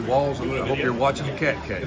Walls, I hope you're watching the Cat Cave.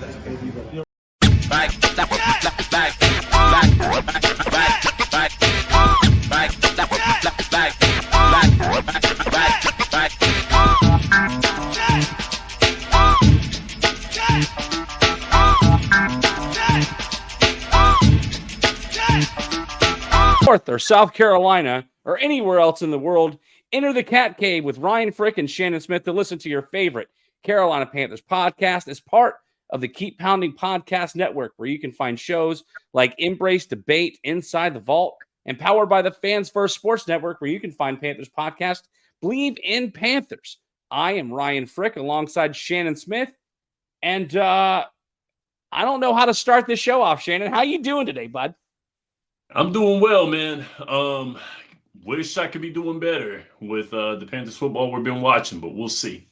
North or South Carolina or anywhere else in the world, enter the Cat Cave with Ryan Frick and Shannon Smith to listen to your favorite Carolina Panthers podcast as part of the Keep Pounding Podcast Network, where you can find shows like Embrace Debate, Inside the Vault, and powered by the Fans First Sports Network, where you can find Panthers podcast Believe in Panthers. I am Ryan Frick alongside Shannon Smith, and I don't know how to start this show off. Shannon, how you doing today, bud? I'm doing well, man. Wish I could be doing better with the Panthers football we've been watching, but we'll see.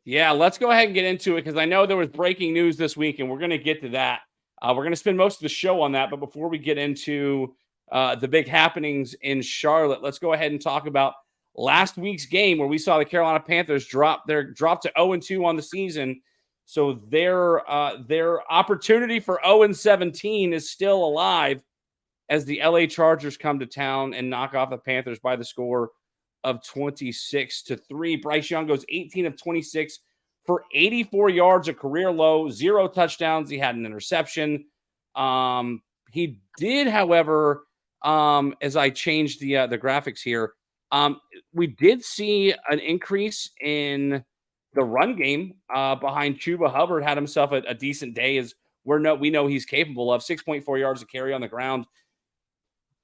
Yeah, let's go ahead and get into it because I know there was breaking news this week, and we're going to get to that. We're going to spend most of the show on that, but before we get into the big happenings in Charlotte, let's go ahead and talk about last week's game where we saw the Carolina Panthers drop to 0-2 on the season. So their opportunity for 0-17 is still alive as the LA Chargers come to town and knock off the Panthers by the score of 26-3. Bryce Young goes 18 of 26 for 84 yards, a career low, 0 touchdowns. He had an interception. He did, however, as I changed the graphics here, we did see an increase in the run game behind Chuba Hubbard. Had himself a decent day, as we know he's capable of 6.4 yards a carry on the ground.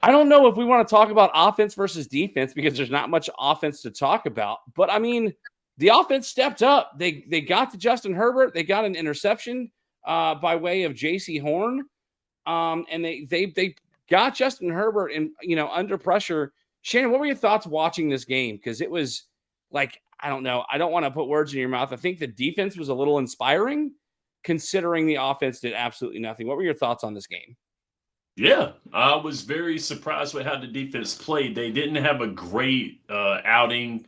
I don't know if we want to talk about offense versus defense because there's not much offense to talk about. But, I mean, the offense stepped up. They got to Justin Herbert. They got an interception by way of J.C. Horn. And they got Justin Herbert under pressure. Shannon, what were your thoughts watching this game? Because it was like, I don't know. I don't want to put words in your mouth. I think the defense was a little inspiring considering the offense did absolutely nothing. What were your thoughts on this game? Yeah, I was very surprised with how the defense played. They didn't have a great outing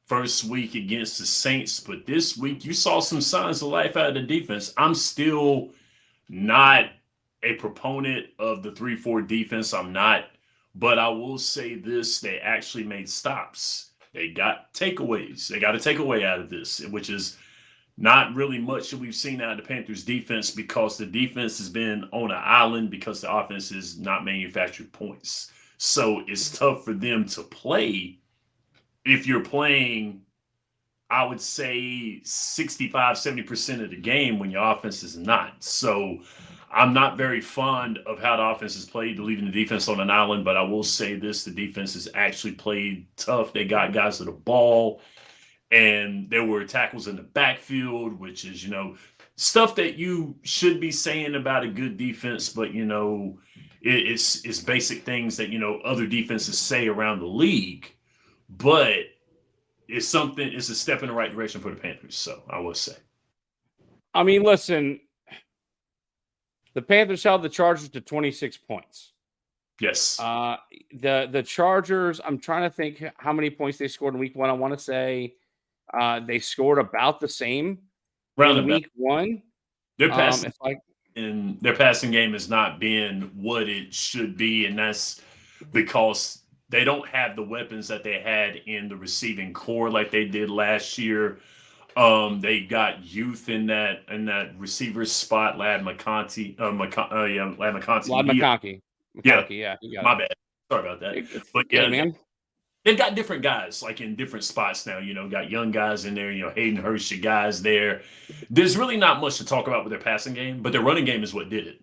first week against the Saints, but this week you saw some signs of life out of the defense. I'm still not a proponent of the 3-4 defense. I'm not, but I will say this: they actually made stops. They got takeaways. They got a takeaway out of this, which is not really much that we've seen out of the Panthers defense because the defense has been on an island because the offense is not manufactured points. So it's tough for them to play if you're playing, I would say, 65, 70% of the game when your offense is not. So I'm not very fond of how the offense is played, leaving the defense on an island, but I will say this: the defense has actually played tough. They got guys to the ball. And there were tackles in the backfield, which is, stuff that you should be saying about a good defense, but, it's basic things that, other defenses say around the league. But it's a step in the right direction for the Panthers, so I will say. I mean, listen, the Panthers held the Chargers to 26 points. Yes. The Chargers, I'm trying to think how many points they scored in week one. I want to say they scored about the same in week one. Their passing game has not been what it should be, and that's because they don't have the weapons that they had in the receiving core like they did last year. They got youth in that receiver spot, Ladd McConkey. Yeah. My bad. Sorry about that. But yeah, man. They've got different guys like in different spots now, got young guys in there, Hayden Hurst guys there. There's really not much to talk about with their passing game, but their running game is what did it.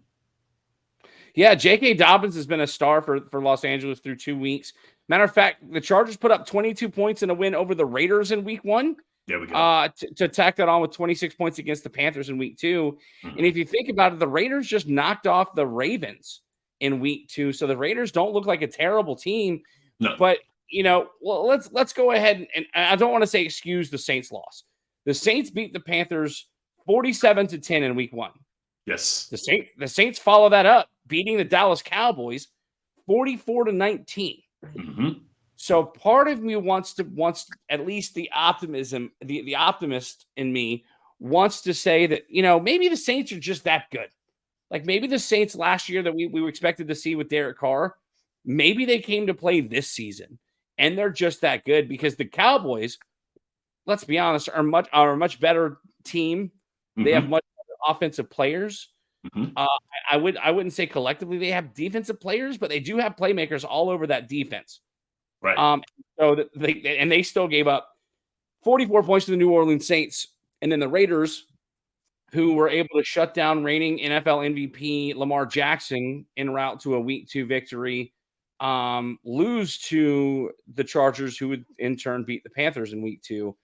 Yeah, J.K. Dobbins has been a star for Los Angeles through 2 weeks. Matter of fact, the Chargers put up 22 points in a win over the Raiders in week one. There we go. To tack that on with 26 points against the Panthers in week two. Mm-hmm. And if you think about it, the Raiders just knocked off the Ravens in week two. So the Raiders don't look like a terrible team. No. But let's go ahead and I don't want to say excuse the Saints loss. The Saints beat the Panthers 47-10 in week one. Yes. The Saints follow that up, beating the Dallas Cowboys 44-19. Mm-hmm. So part of me wants at least the optimism, the optimist in me wants to say that, maybe the Saints are just that good. Like maybe the Saints last year that we were expected to see with Derek Carr, maybe they came to play this season and they're just that good because the Cowboys, let's be honest, are a much better team. They have much better offensive players. I wouldn't say collectively they have defensive players, but they do have playmakers all over that defense. Right. So they still gave up 44 points to the New Orleans Saints, and then the Raiders, who were able to shut down reigning NFL MVP Lamar Jackson en route to a Week 2 victory, lose to the Chargers, who would in turn beat the Panthers in Week 2.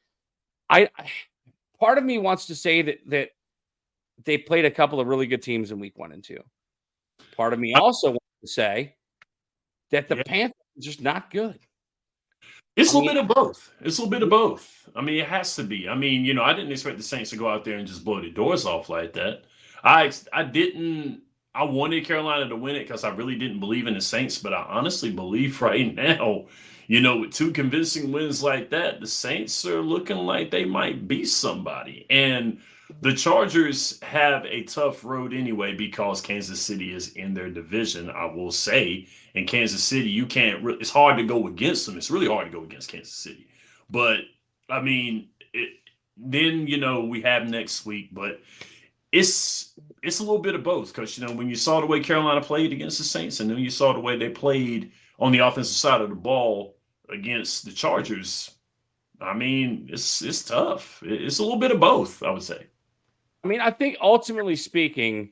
Part of me wants to say that they played a couple of really good teams in Week 1 and 2. Part of me also wants to say that the Panthers are just not good. It's a little bit of both. It's a little bit of both. I mean, it has to be. I mean, I didn't expect the Saints to go out there and just blow the doors off like that. I didn't. I wanted Carolina to win it because I really didn't believe in the Saints, but I honestly believe right now, with 2 convincing wins like that, the Saints are looking like they might be somebody. And the Chargers have a tough road anyway because Kansas City is in their division, I will say. In Kansas City, you can't it's hard to go against them. It's really hard to go against Kansas City. But, I mean, then, we have next week. But it's a little bit of both because, when you saw the way Carolina played against the Saints and then you saw the way they played on the offensive side of the ball against the Chargers, I mean, it's tough. It's a little bit of both, I would say. I mean, I think ultimately speaking,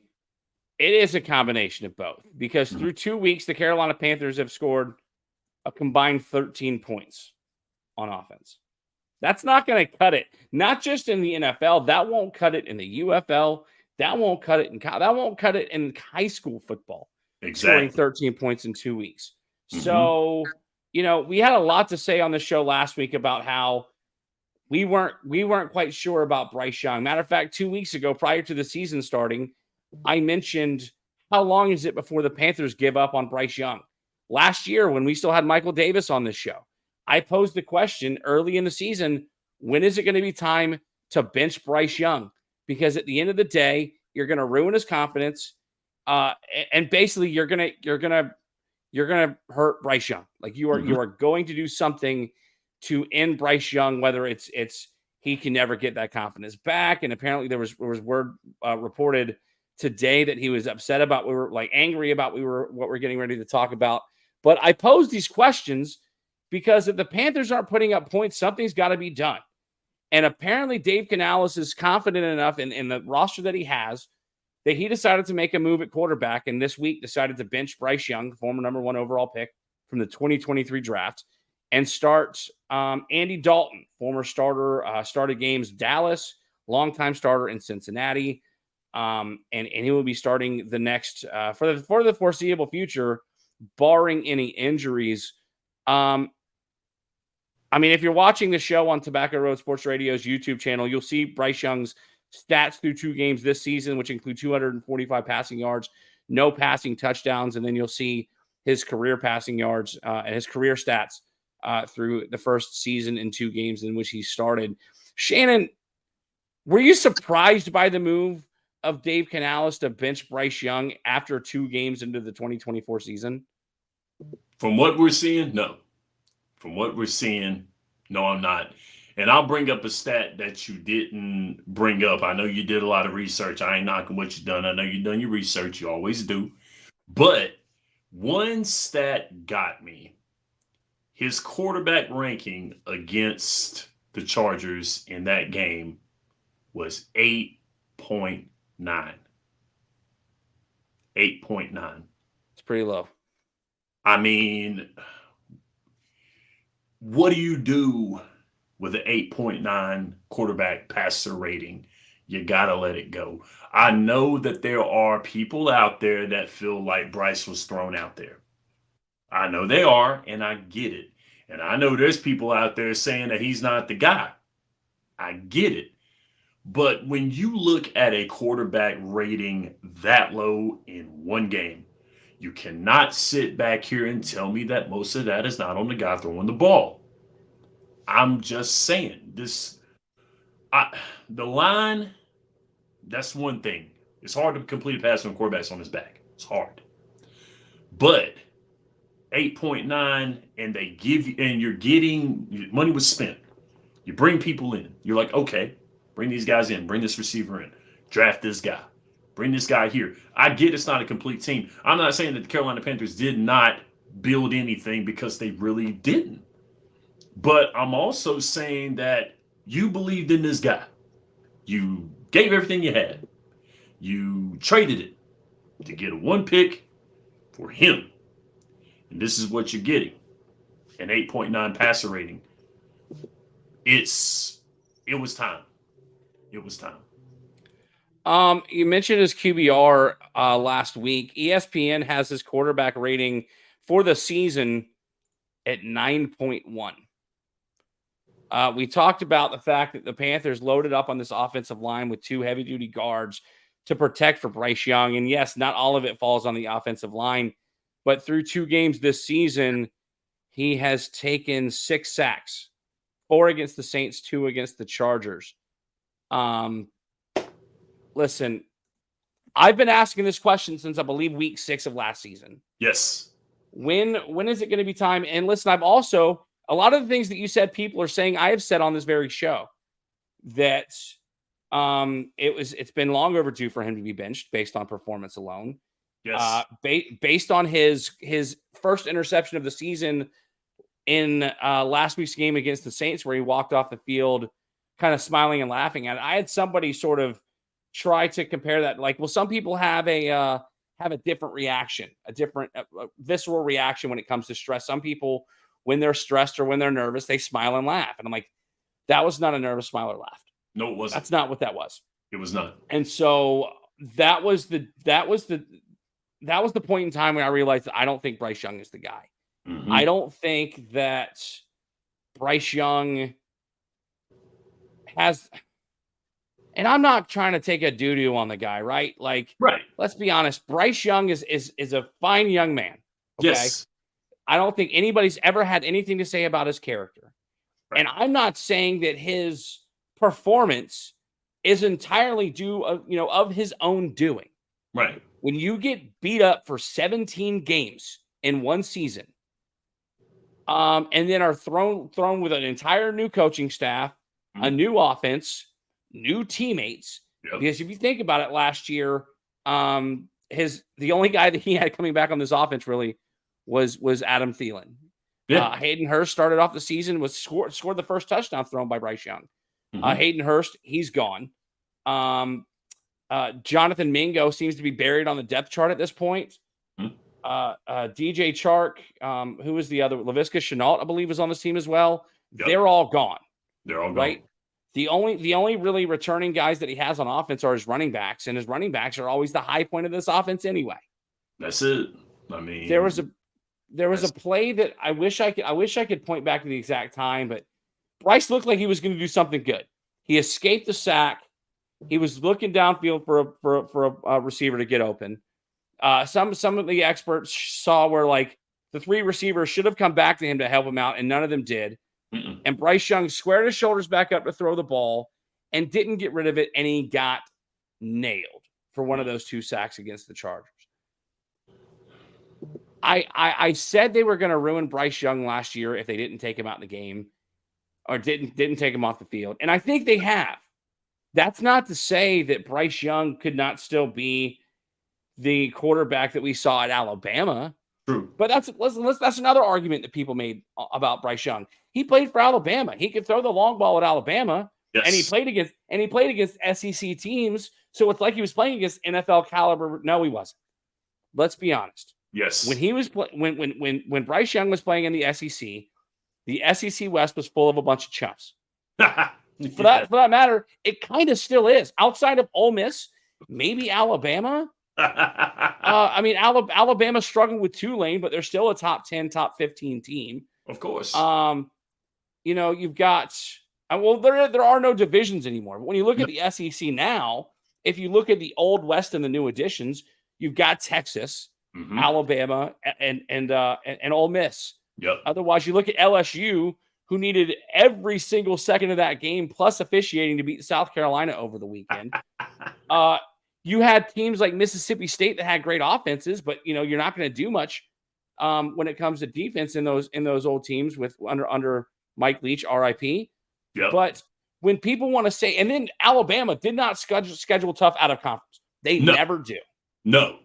it is a combination of both because through 2 weeks, the Carolina Panthers have scored a combined 13 points on offense. That's not going to cut it. Not just in the NFL. That won't cut it in the UFL. That won't cut it in high school football. Exactly. Scoring 13 points in 2 weeks. So, we had a lot to say on the show last week about how we weren't quite sure about Bryce Young. Matter of fact, 2 weeks ago, prior to the season starting, I mentioned how long is it before the Panthers give up on Bryce Young? Last year, when we still had Michael Davis on this show, I posed the question early in the season, when is it going to be time to bench Bryce Young? Because at the end of the day, you're going to ruin his confidence. And basically you're going to hurt Bryce Young. Like you are going to do something to end Bryce Young, whether it's he can never get that confidence back. And apparently there was word reported today that he was upset about, angry about what we're getting ready to talk about. But I posed these questions because if the Panthers aren't putting up points, something's got to be done. And apparently Dave Canales is confident enough in the roster that he has that he decided to make a move at quarterback, and this week decided to bench Bryce Young, the former number 1 overall pick from the 2023 draft, and start Andy Dalton, former starter, started games Dallas, longtime starter in Cincinnati, and he will be starting the next for the foreseeable future, barring any injuries. I mean, if you're watching the show on Tobacco Road Sports Radio's YouTube channel, you'll see Bryce Young's stats through 2 games this season, which include 245 passing yards, no passing touchdowns, and then you'll see his career passing yards and his career stats through the first season in 2 games in which he started. Shannon, were you surprised by the move of Dave Canales to bench Bryce Young after 2 games into the 2024 season? From what we're seeing, no. From what we're seeing, no, I'm not. And I'll bring up a stat that you didn't bring up. I know you did a lot of research. I ain't knocking what you've done. I know you've done your research. You always do. But one stat got me. His quarterback ranking against the Chargers in that game was 8.9. 8.9. It's pretty low. I mean, what do you do with an 8.9 quarterback passer rating? You got to let it go. I know that there are people out there that feel like Bryce was thrown out there. I know they are, and I get it. And I know there's people out there saying that he's not the guy. I get it. But when you look at a quarterback rating that low in one game, you cannot sit back here and tell me that most of that is not on the guy throwing the ball. I'm just saying the line That's one thing. It's hard to complete a pass when quarterback's on his back. It's hard. But 8.9, and they give you, and you're getting, money was spent. You bring people in. You're like, okay, bring these guys in. Bring this receiver in. Draft this guy. Bring this guy here. I get it's not a complete team. I'm not saying that the Carolina Panthers did not build anything, because they really didn't. But I'm also saying that you believed in this guy. You gave everything you had. You traded it to get a 1 pick for him. And this is what you're getting. An 8.9 passer rating. It was time. It was time. You mentioned his QBR last week. ESPN has his quarterback rating for the season at 9.1. We talked about the fact that the Panthers loaded up on this offensive line with 2 heavy-duty guards to protect for Bryce Young. And yes, not all of it falls on the offensive line, but through 2 games this season, he has taken 6 sacks, 4 against the Saints, 2 against the Chargers. Listen, I've been asking this question since, I believe, week 6 of last season. Yes. When is it going to be time? And listen, I've also, a lot of the things that you said, people are saying, I have said on this very show that it's been long overdue for him to be benched based on performance alone. Yes. Based on his first interception of the season in last week's game against the Saints, where he walked off the field kind of smiling and laughing. And I had somebody sort of try to compare that. Like, well, some people have a different reaction, a different visceral reaction when it comes to stress. Some people, when they're stressed or when they're nervous, they smile and laugh. And I'm like, that was not a nervous smile or laugh. No, it wasn't. That's not what that was. It was not. And so that was the point in time when I realized that I don't think Bryce Young is the guy. Mm-hmm. I don't think that Bryce Young has, and I'm not trying to take a doo-doo on the guy, right? Like, right. Let's be honest. Bryce Young is a fine young man. Okay? Yes. I don't think anybody's ever had anything to say about his character. Right. And I'm not saying that his performance is entirely due of his own doing. Right. When you get beat up for 17 games in one season, and then are thrown with an entire new coaching staff, mm-hmm. a new offense, new teammates. Yep. Because if you think about it, last year, the only guy that he had coming back on this offense really was Adam Thielen. Yeah. Hayden Hurst started off the season, scored the first touchdown thrown by Bryce Young. Mm-hmm. Hayden Hurst, he's gone. Jonathan Mingo seems to be buried on the depth chart at this point. Mm-hmm. DJ Chark, who was the other? Laviska Shenault, I believe, is on this team as well. Yep. They're all gone. They're all gone. Right? The only really returning guys that he has on offense are his running backs, and his running backs are always the high point of this offense anyway. That's it. I mean, there was a play that I wish I could point back to the exact time, but Bryce looked like he was going to do something good. He escaped the sack. He was looking downfield for a receiver to get open. Some of the experts saw where, like, the 3 receivers should have come back to him to help him out, and none of them did. Mm-mm. And Bryce Young squared his shoulders back up to throw the ball and didn't get rid of it, and he got nailed for one of those 2 sacks against the Chargers. I said they were going to ruin Bryce Young last year if they didn't take him out in the game or didn't take him off the field, and I think they have. That's not to say that Bryce Young could not still be the quarterback that we saw at Alabama. True. But that's another argument that people made about Bryce Young. He played for Alabama. He could throw the long ball at Alabama. Yes. And he played against SEC teams. So it's like he was playing against NFL caliber. No, he wasn't. Let's be honest. Yes. When he was when Bryce Young was playing in the SEC West was full of a bunch of chumps. For that matter, it kind of still is. Outside of Ole Miss, maybe Alabama. I mean, Alabama's struggling with Tulane, but they're still a top 10, top 15 team. Of course. You've got there are no divisions anymore. But when you look at the SEC now, if you look at the old West and the new additions, you've got Texas, mm-hmm. Alabama, and Ole Miss. Yep. Otherwise, you look at LSU, who needed every single second of that game plus officiating to beat South Carolina over the weekend. You had teams like Mississippi State that had great offenses, but you're not going to do much when it comes to defense in those old teams with under Mike Leach, RIP. Yep. But when people want to say, and then Alabama did not schedule tough out of conference. They never do. No.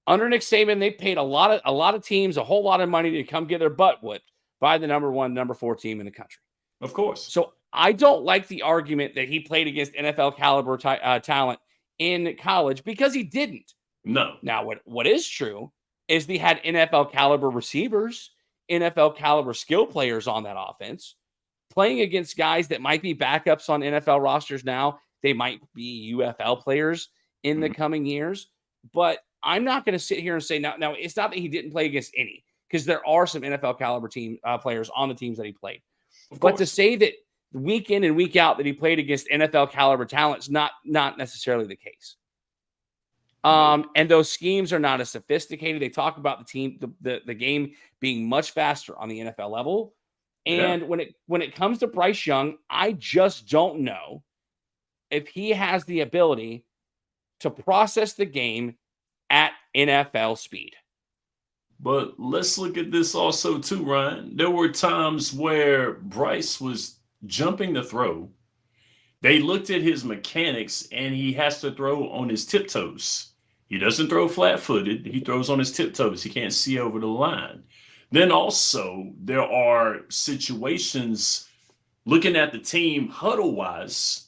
Under Nick Saban, they paid a lot of teams a whole lot of money to come get their butt whipped by the number 1, number 4 team in the country. Of course. So I don't like the argument that he played against NFL caliber talent in college, because he didn't. No. Now, what is true is they had NFL caliber receivers, NFL caliber skill players on that offense, playing against guys that might be backups on NFL rosters now. They might be UFL players in the coming years. But I'm not going to sit here and say, now it's not that he didn't play against any, because there are some NFL caliber team players on the teams that he played. But to say that week in and week out that he played against NFL caliber talent is not necessarily the case. And those schemes are not as sophisticated. They talk about the game being much faster on the NFL level. And when it comes to Bryce Young, I just don't know if he has the ability to process the game at NFL speed. But let's look at this also too, Ryan. There were times where Bryce was jumping the throw. They looked at his mechanics, and he has to throw on his tiptoes. He doesn't throw flat-footed. He throws on his tiptoes. He can't see over the line. Then also, there are situations looking at the team huddle-wise.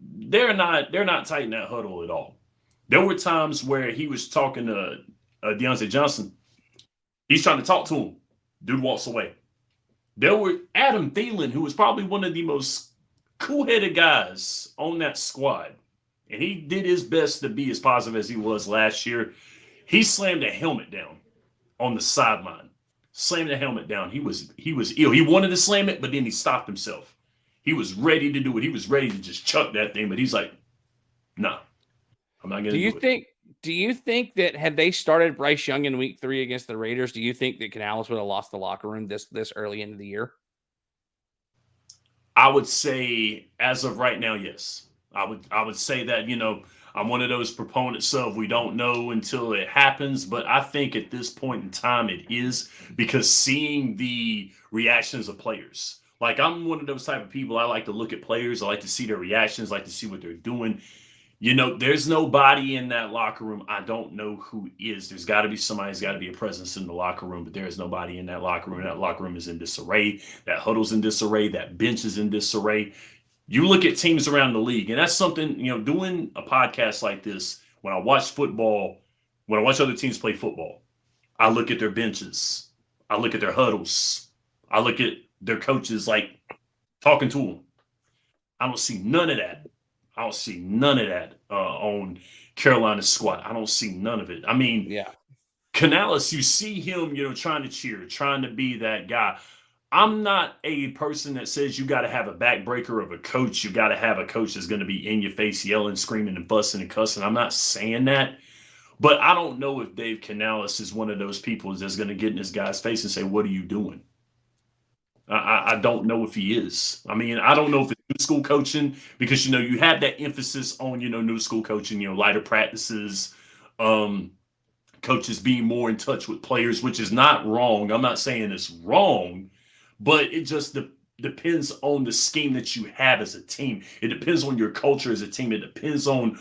They're not tight in that huddle at all. There were times where he was talking to Deontay Johnson. He's trying to talk to him. Dude walks away. There were Adam Thielen, who was probably one of the most cool-headed guys on that squad. And he did his best to be as positive as he was last year. He slammed a helmet down on the sideline. Slammed the helmet down. He was ill. He wanted to slam it, but then he stopped himself. He was ready to do it. He was ready to just chuck that thing, but he's like, nah, I'm not going to do it. Do you think that had they started Bryce Young in week 3 against the Raiders, do you think that Canales would have lost the locker room this early into the year? I would say, as of right now, yes. I would say that, I'm one of those proponents of we don't know until it happens, but I think at this point in time it is, because seeing the reactions of players. Like, I'm one of those type of people. I like to look at players. I like to see their reactions. I like to see what they're doing. There's nobody in that locker room. I don't know who is. There's got to be somebody. There's got to be a presence in the locker room, but there is nobody in that locker room. That locker room is in disarray. That huddle's in disarray. That bench is in disarray. You look at teams around the league, and that's something, doing a podcast like this, when I watch football, when I watch other teams play football, I look at their benches. I look at their huddles. I look at their coaches, like, talking to them. I don't see none of that. I don't see none of that on Carolina's squad. I don't see none of it. I mean, Canales, you see him, trying to cheer, trying to be that guy. I'm not a person that says you got to have a backbreaker of a coach. You got to have a coach that's going to be in your face, yelling, screaming, and busting and cussing. I'm not saying that. But I don't know if Dave Canales is one of those people that's going to get in this guy's face and say, what are you doing? I don't know if he is. I mean, I don't know if it's new school coaching, because, you have that emphasis on, new school coaching, lighter practices, coaches being more in touch with players, which is not wrong. I'm not saying it's wrong, but it just depends on the scheme that you have as a team. It depends on your culture as a team. It depends on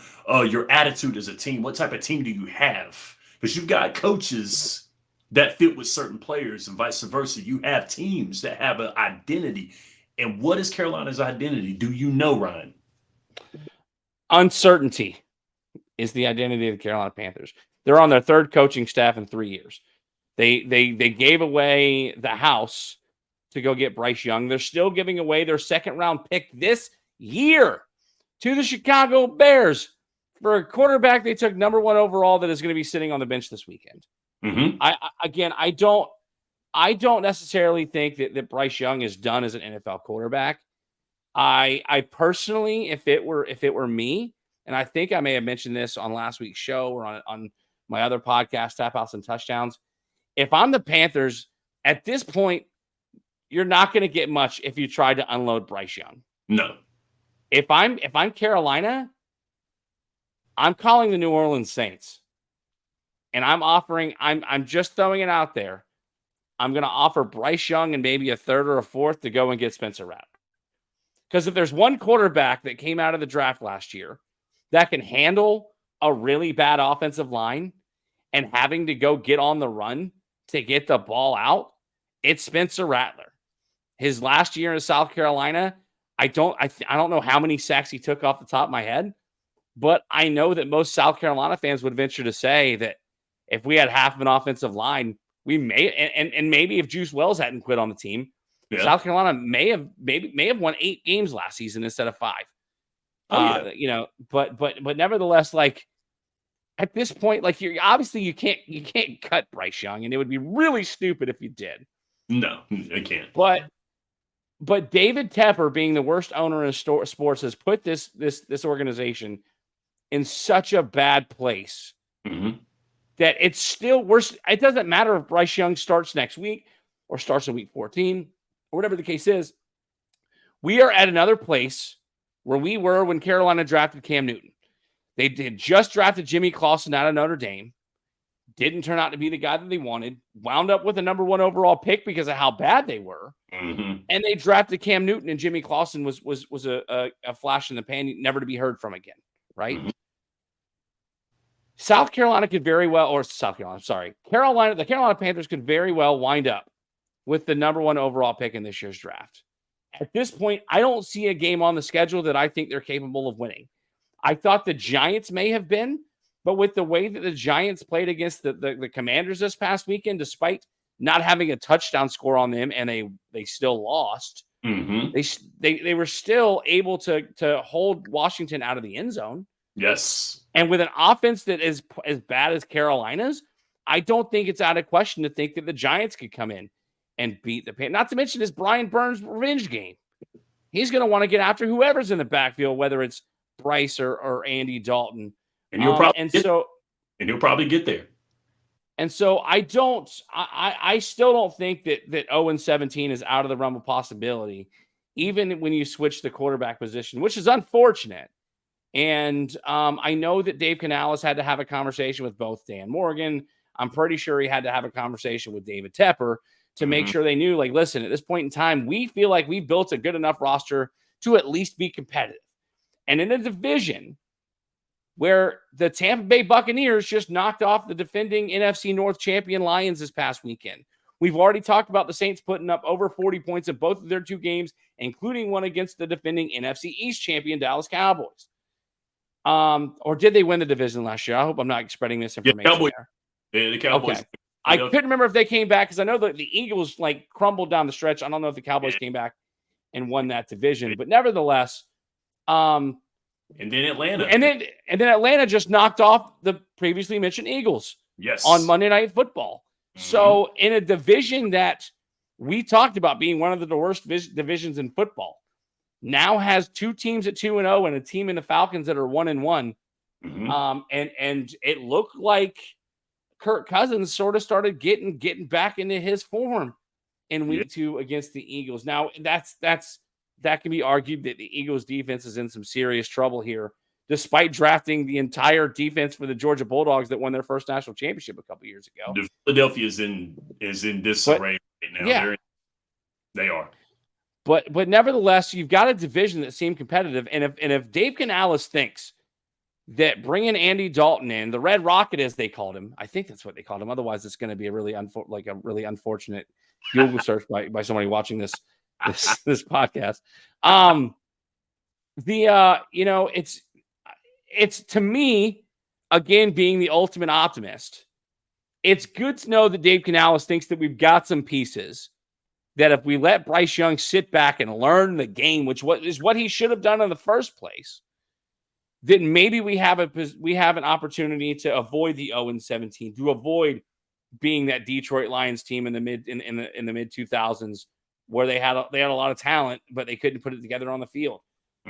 your attitude as a team. What type of team do you have? Because you've got coaches that fit with certain players and vice versa. You have teams that have an identity. And what is Carolina's identity? Do you know, Ryan? Uncertainty is the identity of the Carolina Panthers. They're on their 3rd coaching staff in 3 years. They gave away the house to go get Bryce Young. They're still giving away their 2nd-round pick this year to the Chicago Bears for a quarterback they took number 1 overall that is going to be sitting on the bench this weekend. Mm-hmm. I don't necessarily think that Bryce Young is done as an NFL quarterback. I personally, if it were me, and I think I may have mentioned this on last week's show or on my other podcast, Tap Outs and Touchdowns. If I'm the Panthers, at this point, you're not going to get much if you try to unload Bryce Young. No. If I'm Carolina, I'm calling the New Orleans Saints. And I'm just throwing it out there. I'm going to offer Bryce Young and maybe a third or a fourth to go and get Spencer Rattler. Because if there's one quarterback that came out of the draft last year that can handle a really bad offensive line and having to go get on the run to get the ball out, it's Spencer Rattler. His last year in South Carolina, I don't know how many sacks he took off the top of my head, but I know that most South Carolina fans would venture to say that if we had half of an offensive line, we may, and maybe if Juice Wells hadn't quit on the team, South Carolina may have won 8 games last season instead of 5. But nevertheless, like at this point, like you can't cut Bryce Young, and it would be really stupid if you did. No, I can't. But David Tepper, being the worst owner in sports, has put this organization in such a bad place that it's still worse. It doesn't matter if Bryce Young starts next week or starts in week 14 or whatever the case is. We are at another place where we were when Carolina drafted Cam Newton. They did just drafted Jimmy Clausen out of Notre Dame. Didn't turn out to be the guy that they wanted. Wound up with a number 1 overall pick because of how bad they were. And they drafted Cam Newton, and Jimmy Clausen was a flash in the pan, never to be heard from again, right? The Carolina Panthers could very well wind up with the number 1 overall pick in this year's draft. At this point, I don't see a game on the schedule that I think they're capable of winning. I thought the Giants may have been, but with the way that the Giants played against the Commanders this past weekend, despite not having a touchdown score on them, and they still lost, they were still able to hold Washington out of the end zone. Yes. And with an offense that is as bad as Carolina's, I don't think it's out of question to think that the Giants could come in and beat the Panthers. Not to mention this Brian Burns revenge game. He's going to want to get after whoever's in the backfield, whether it's Bryce or Andy Dalton. And he'll probably get there. And so I still don't think that 0-17 is out of the realm of possibility, even when you switch the quarterback position, which is unfortunate. And I know that Dave Canales had to have a conversation with both Dan Morgan. I'm pretty sure he had to have a conversation with David Tepper to make sure they knew, like, listen, at this point in time, we feel like we built a good enough roster to at least be competitive. And in a division where the Tampa Bay Buccaneers just knocked off the defending NFC North champion Lions this past weekend. We've already talked about the Saints putting up over 40 points in both of their 2 games, including one against the defending NFC East champion Dallas Cowboys. Or did they win the division last year? I hope I'm not spreading misinformation there. Yeah, the Cowboys. Okay. I couldn't remember if they came back because I know that the Eagles like crumbled down the stretch. I don't know if the Cowboys came back and won that division, but nevertheless, and then Atlanta. And then Atlanta just knocked off the previously mentioned Eagles on Monday Night Football. So in a division that we talked about being one of the worst divisions in football, now has 2 teams at 2-0 and a team in the Falcons that are 1-1. And it looked like Kirk Cousins sort of started getting back into his form in week 2 against the Eagles. Now that can be argued that the Eagles defense is in some serious trouble here, despite drafting the entire defense for the Georgia Bulldogs that won their first national championship a couple years ago. Philadelphia is in disarray right now. Yeah. They are. But nevertheless, you've got a division that seemed competitive. And if Dave Canales thinks that bringing Andy Dalton in, the Red Rocket, as they called him, I think that's what they called him. Otherwise, it's going to be a really unfortunate Google search by somebody watching this podcast. It's to me, again, being the ultimate optimist, it's good to know that Dave Canales thinks that we've got some pieces that if we let Bryce Young sit back and learn the game, which is what he should have done in the first place, then maybe we have an opportunity to avoid the 0-17, to avoid being that Detroit Lions team in the mid 2000s where they had a lot of talent, but they couldn't put it together on the field.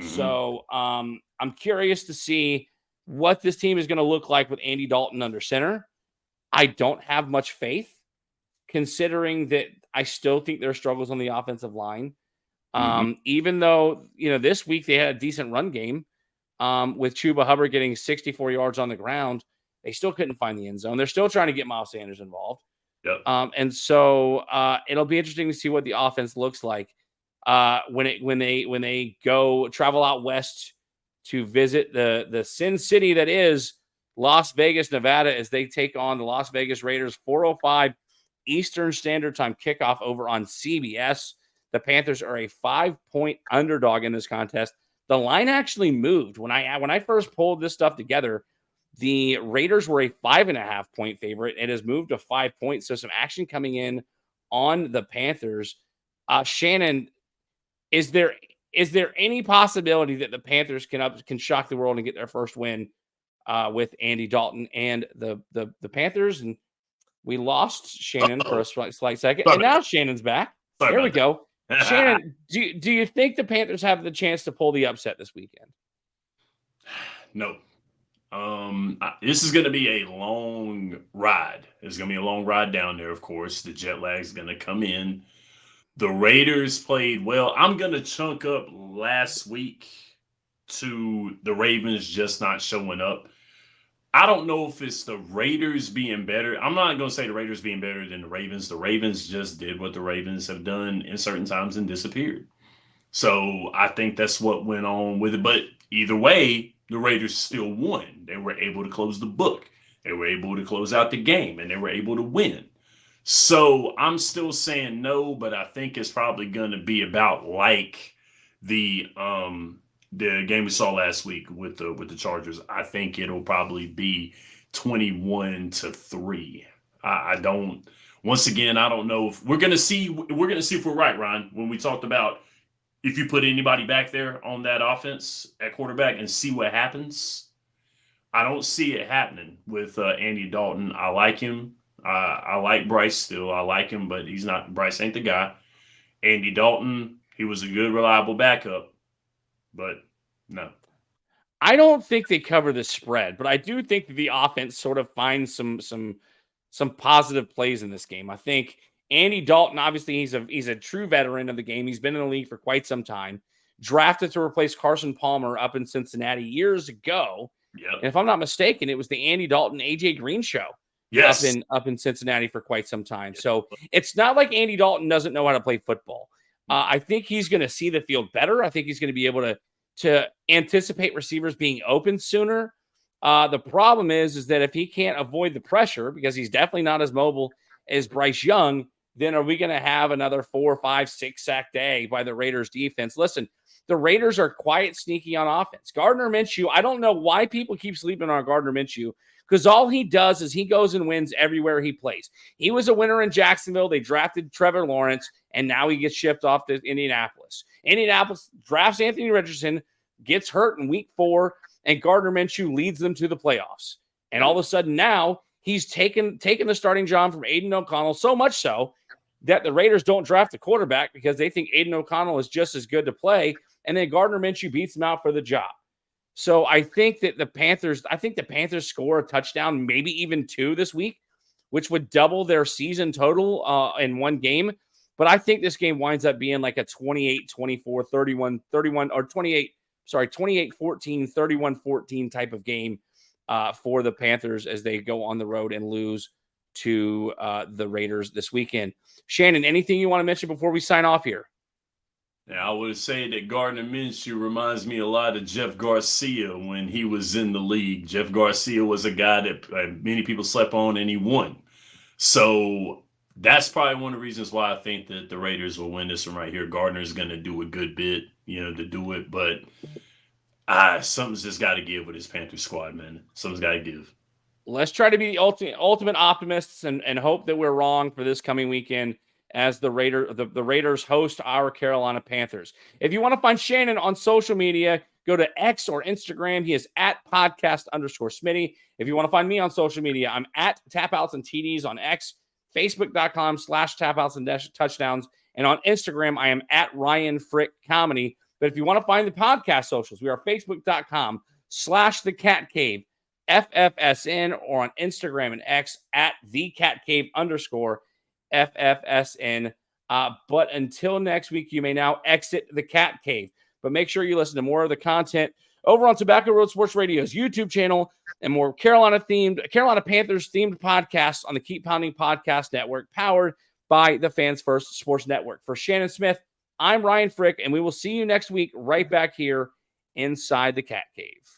So I'm curious to see what this team is going to look like with Andy Dalton under center. I don't have much faith, considering that I still think there are struggles on the offensive line. Even though, this week they had a decent run game. with Chuba Hubbard getting 64 yards on the ground. They still couldn't find the end zone. They're still trying to get Miles Sanders involved. Yep. And so it'll be interesting to see what the offense looks like when they go travel out west to visit the Sin City that is Las Vegas, Nevada, as they take on the Las Vegas Raiders. 4:05 Eastern Standard Time kickoff over on CBS. The Panthers are a 5-point underdog in this contest. The line actually moved when I first pulled this stuff together. The Raiders were a 5.5-point favorite. It has moved to 5 points. So some action coming in on the Panthers. Shannon, is there any possibility that the Panthers can shock the world and get their first win with Andy Dalton and the Panthers? And we lost Shannon for a slight second, and now Shannon's back. There we go. Shannon, do you think the Panthers have the chance to pull the upset this weekend? No. This is going to be a long ride. It's going to be a long ride down there, of course. The jet lag is going to come in. The Raiders played well. I'm going to chunk up last week to the Ravens just not showing up. I don't know if it's the Raiders being better. I'm not going to say the Raiders being better than the Ravens. The Ravens just did what the Ravens have done in certain times and disappeared. So I think that's what went on with it. But either way, the Raiders still won. They were able to close the book. They were able to close out the game, and they were able to win. So I'm still saying no, but I think it's probably going to be about like the game we saw last week with the Chargers. I think it'll probably be 21-3. I don't. Once again, I don't know if we're going to see. We're going to see if we're right, Ryan, when we talked about if you put anybody back there on that offense at quarterback and see what happens. I don't see it happening with Andy Dalton. I like him. I like Bryce still. I like him, but he's not. Bryce ain't the guy. Andy Dalton, he was a good, reliable backup, but no. I don't think they cover the spread, but I do think that the offense sort of finds some positive plays in this game. I think Andy Dalton, obviously, he's a true veteran of the game. He's been in the league for quite some time. Drafted to replace Carson Palmer up in Cincinnati years ago. Yep. And if I'm not mistaken, it was the Andy Dalton, AJ Green show. Yes. Up in Cincinnati for quite some time. So it's not like Andy Dalton doesn't know how to play football. I think he's going to see the field better. I think he's going to be able to anticipate receivers being open sooner. The problem is that if he can't avoid the pressure, because he's definitely not as mobile as Bryce Young, then are we going to have another 4, 5, 6 sack day by the Raiders defense? Listen, the Raiders are quiet, sneaky on offense. Gardner Minshew, I don't know why people keep sleeping on Gardner Minshew, because all he does is he goes and wins everywhere he plays. He was a winner in Jacksonville. They drafted Trevor Lawrence, and now he gets shipped off to Indianapolis. Indianapolis drafts Anthony Richardson, gets hurt in week 4, and Gardner Minshew leads them to the playoffs. And all of a sudden now he's taken the starting job from Aiden O'Connell, so much so that the Raiders don't draft a quarterback because they think Aiden O'Connell is just as good to play, and then Gardner Minshew beats him out for the job. So I think that the Panthers score a touchdown, maybe even 2 this week, which would double their season total in one game. But I think this game winds up being like a 28-24, 31-31, or 28-14, 31-14 type of game for the Panthers as they go on the road and lose to the Raiders this weekend. Shannon, anything you want to mention before we sign off here? Yeah, I would say that Gardner Minshew reminds me a lot of Jeff Garcia when he was in the league. Jeff Garcia was a guy that many people slept on, and he won. So that's probably one of the reasons why I think that the Raiders will win this one right here. Gardner's going to do a good bit, to do it. But something's just got to give with his Panthers squad, man. Something's got to give. Let's try to be the ultimate optimists and hope that we're wrong for this coming weekend as the Raiders host our Carolina Panthers. If you want to find Shannon on social media, go to X or Instagram. He is at podcast_Smitty. If you want to find me on social media, I'm at Tapouts and TDs on X, Facebook.com/Tapouts and Touchdowns. And on Instagram, I am at Ryan Frick Comedy. But if you want to find the podcast socials, we are Facebook.com/The Cat Cave, FFSN, or on Instagram and X at The Cat Cave _FFSN. But until next week, you may now exit the Cat Cave. But make sure you listen to more of the content over on Tobacco Road Sports Radio's YouTube channel and more Carolina Panthers themed podcasts on the Keep Pounding Podcast Network, powered by the Fans First Sports Network. For Shannon Smith, I'm Ryan Frick, and we will see you next week right back here inside the Cat Cave.